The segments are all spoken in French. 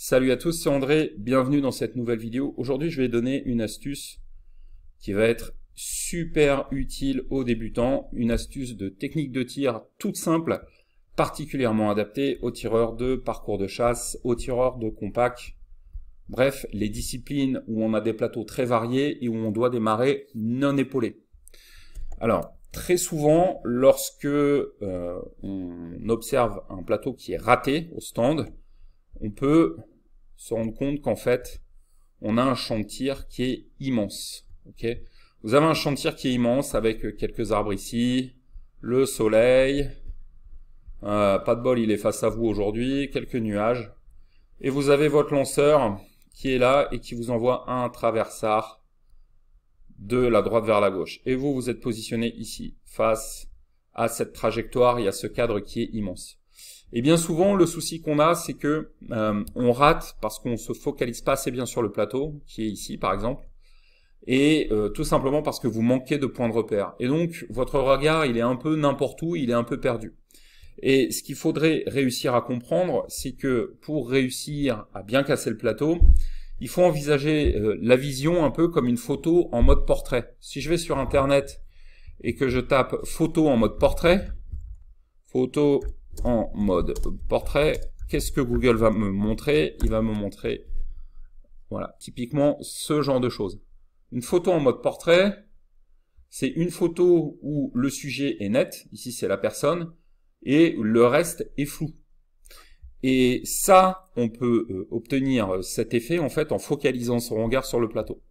Salut à tous, c'est André, bienvenue dans cette nouvelle vidéo. Aujourd'hui, je vais donner une astuce qui va être super utile aux débutants, une astuce de technique de tir toute simple, particulièrement adaptée aux tireurs de parcours de chasse, aux tireurs de compact. Bref, les disciplines où on a des plateaux très variés et où on doit démarrer non épaulé. Alors, très souvent, lorsque on observe un plateau qui est raté au stand, on peut se rendre compte qu'en fait, on a un champ de tir qui est immense. Okay, vous avez un champ de tir qui est immense avec quelques arbres ici, le soleil, pas de bol, il est face à vous aujourd'hui, quelques nuages, et vous avez votre lanceur qui est là et qui vous envoie un traversard de la droite vers la gauche. Et vous, vous êtes positionné ici, face à cette trajectoire, il y a ce cadre qui est immense. Et bien souvent, le souci qu'on a, c'est que on rate parce qu'on se focalise pas assez bien sur le plateau, qui est ici par exemple, et tout simplement parce que vous manquez de points de repère. Et donc, votre regard, il est un peu n'importe où, il est un peu perdu. Et ce qu'il faudrait réussir à comprendre, c'est que pour réussir à bien casser le plateau, il faut envisager la vision un peu comme une photo en mode portrait. Si je vais sur Internet et que je tape photo en mode portrait, photo en mode portrait, qu'est-ce que Google va me montrer? Il va me montrer, voilà, typiquement ce genre de choses. Une photo en mode portrait, c'est une photo où le sujet est net, ici c'est la personne, et le reste est flou. Et ça, on peut obtenir cet effet en fait en focalisant son regard sur le plateau.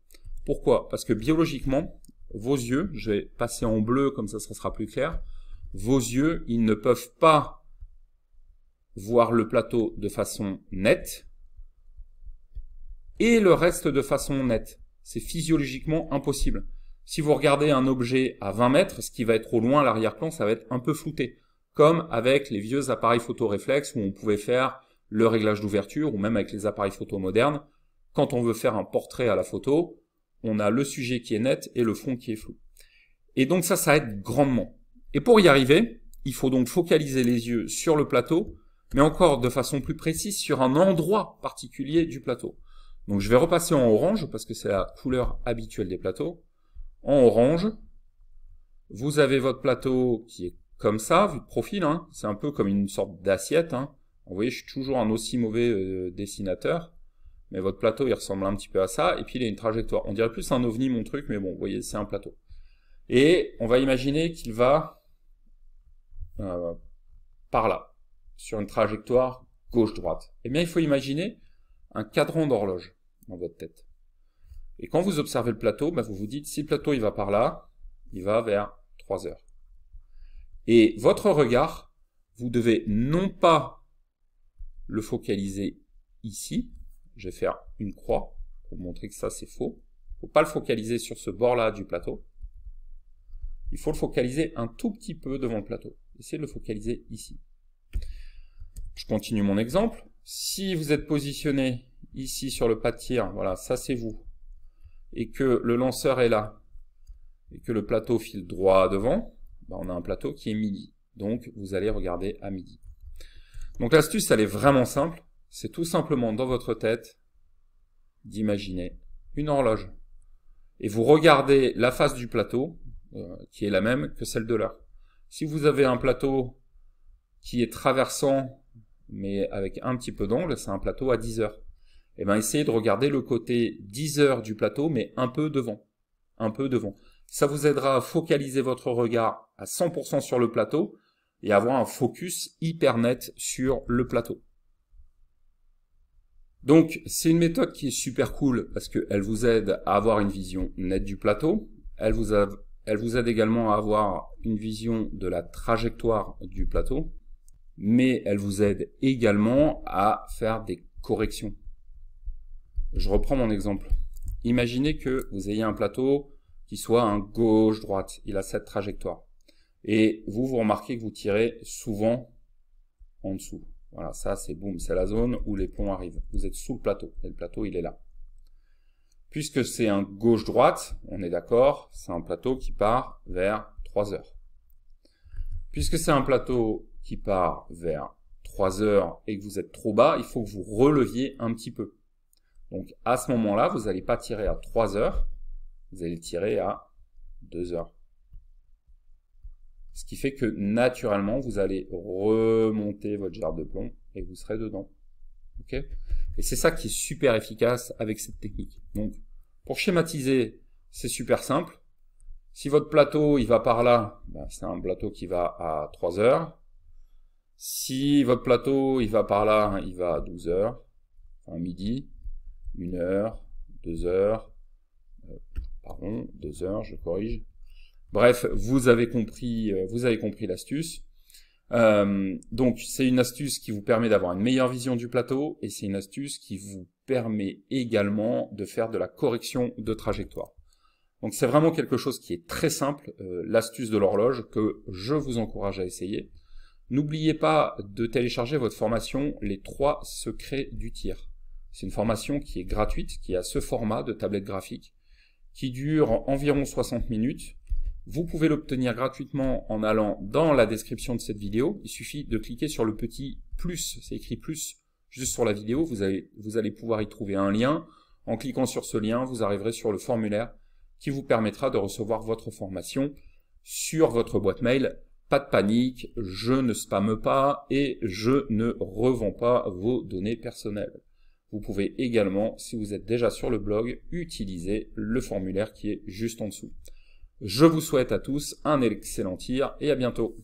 Pourquoi? Parce que biologiquement, vos yeux, je vais passer en bleu comme ça sera plus clair, vos yeux, ils ne peuvent pas voir le plateau de façon nette et le reste de façon nette. C'est physiologiquement impossible. Si vous regardez un objet à 20 mètres, ce qui va être au loin à l'arrière-plan, ça va être un peu flouté. Comme avec les vieux appareils photo réflexes où on pouvait faire le réglage d'ouverture, ou même avec les appareils photo modernes. Quand on veut faire un portrait à la photo, on a le sujet qui est net et le fond qui est flou. Et donc ça aide grandement. Et pour y arriver, il faut donc focaliser les yeux sur le plateau, mais encore de façon plus précise sur un endroit particulier du plateau. Donc je vais repasser en orange, parce que c'est la couleur habituelle des plateaux. En orange, vous avez votre plateau qui est comme ça, vu de profil, hein. C'est un peu comme une sorte d'assiette. Hein. Vous voyez, je suis toujours un aussi mauvais dessinateur, mais votre plateau, il ressemble un petit peu à ça, et puis il a une trajectoire. On dirait plus un ovni, mon truc, mais bon, vous voyez, c'est un plateau. Et on va imaginer qu'il va par là, sur une trajectoire gauche-droite. Eh bien, il faut imaginer un cadran d'horloge dans votre tête. Et quand vous observez le plateau, vous vous dites, si le plateau il va par là, il va vers 3 heures. Et votre regard, vous devez non pas le focaliser ici, je vais faire une croix pour montrer que ça c'est faux, il ne faut pas le focaliser sur ce bord-là du plateau, il faut le focaliser un tout petit peu devant le plateau. Essayez de le focaliser ici. Je continue mon exemple. Si vous êtes positionné ici sur le pas de tir, voilà, ça c'est vous, et que le lanceur est là, et que le plateau file droit devant, on a un plateau qui est midi. Donc vous allez regarder à midi. Donc l'astuce, elle est vraiment simple. C'est tout simplement dans votre tête d'imaginer une horloge. Et vous regardez la face du plateau, qui est la même que celle de l'heure. Si vous avez un plateau qui est traversant, mais avec un petit peu d'angle, c'est un plateau à 10 heures. Et bien, essayez de regarder le côté 10 heures du plateau, mais un peu devant. Un peu devant. Ça vous aidera à focaliser votre regard à 100% sur le plateau et avoir un focus hyper net sur le plateau. Donc, c'est une méthode qui est super cool parce qu'elle vous aide à avoir une vision nette du plateau. Elle vous aide également à avoir une vision de la trajectoire du plateau. Mais elle vous aide également à faire des corrections. Je reprends mon exemple. Imaginez que vous ayez un plateau qui soit un gauche-droite. Il a cette trajectoire. Et vous remarquez que vous tirez souvent en dessous. Voilà, ça c'est boum, c'est la zone où les plombs arrivent. Vous êtes sous le plateau, et le plateau il est là. Puisque c'est un gauche-droite, on est d'accord, c'est un plateau qui part vers 3 heures. Puisque c'est un plateau qui part vers 3 heures et que vous êtes trop bas, il faut que vous releviez un petit peu. Donc à ce moment-là, vous n'allez pas tirer à 3 heures, vous allez tirer à 2 heures. Ce qui fait que naturellement, vous allez remonter votre gerbe de plomb et vous serez dedans. Okay, et c'est ça qui est super efficace avec cette technique. Donc, pour schématiser, c'est super simple. Si votre plateau, il va par là, ben, c'est un plateau qui va à 3 heures. Si votre plateau, il va par là, il va à 12 heures, enfin midi, 1 heure, 2 heures, 2 heures, je corrige. Bref, vous avez compris l'astuce. Donc, c'est une astuce qui vous permet d'avoir une meilleure vision du plateau et c'est une astuce qui vous permet également de faire de la correction de trajectoire. Donc, c'est vraiment quelque chose qui est très simple, l'astuce de l'horloge que je vous encourage à essayer. N'oubliez pas de télécharger votre formation « Les 3 secrets du tir ». C'est une formation qui est gratuite, qui a ce format de tablette graphique, qui dure environ 60 minutes. Vous pouvez l'obtenir gratuitement en allant dans la description de cette vidéo. Il suffit de cliquer sur le petit plus, c'est écrit plus juste sur la vidéo. Vous allez pouvoir y trouver un lien. En cliquant sur ce lien, vous arriverez sur le formulaire qui vous permettra de recevoir votre formation sur votre boîte mail. Pas de panique, je ne spamme pas et je ne revends pas vos données personnelles. Vous pouvez également, si vous êtes déjà sur le blog, utiliser le formulaire qui est juste en dessous. Je vous souhaite à tous un excellent tir et à bientôt.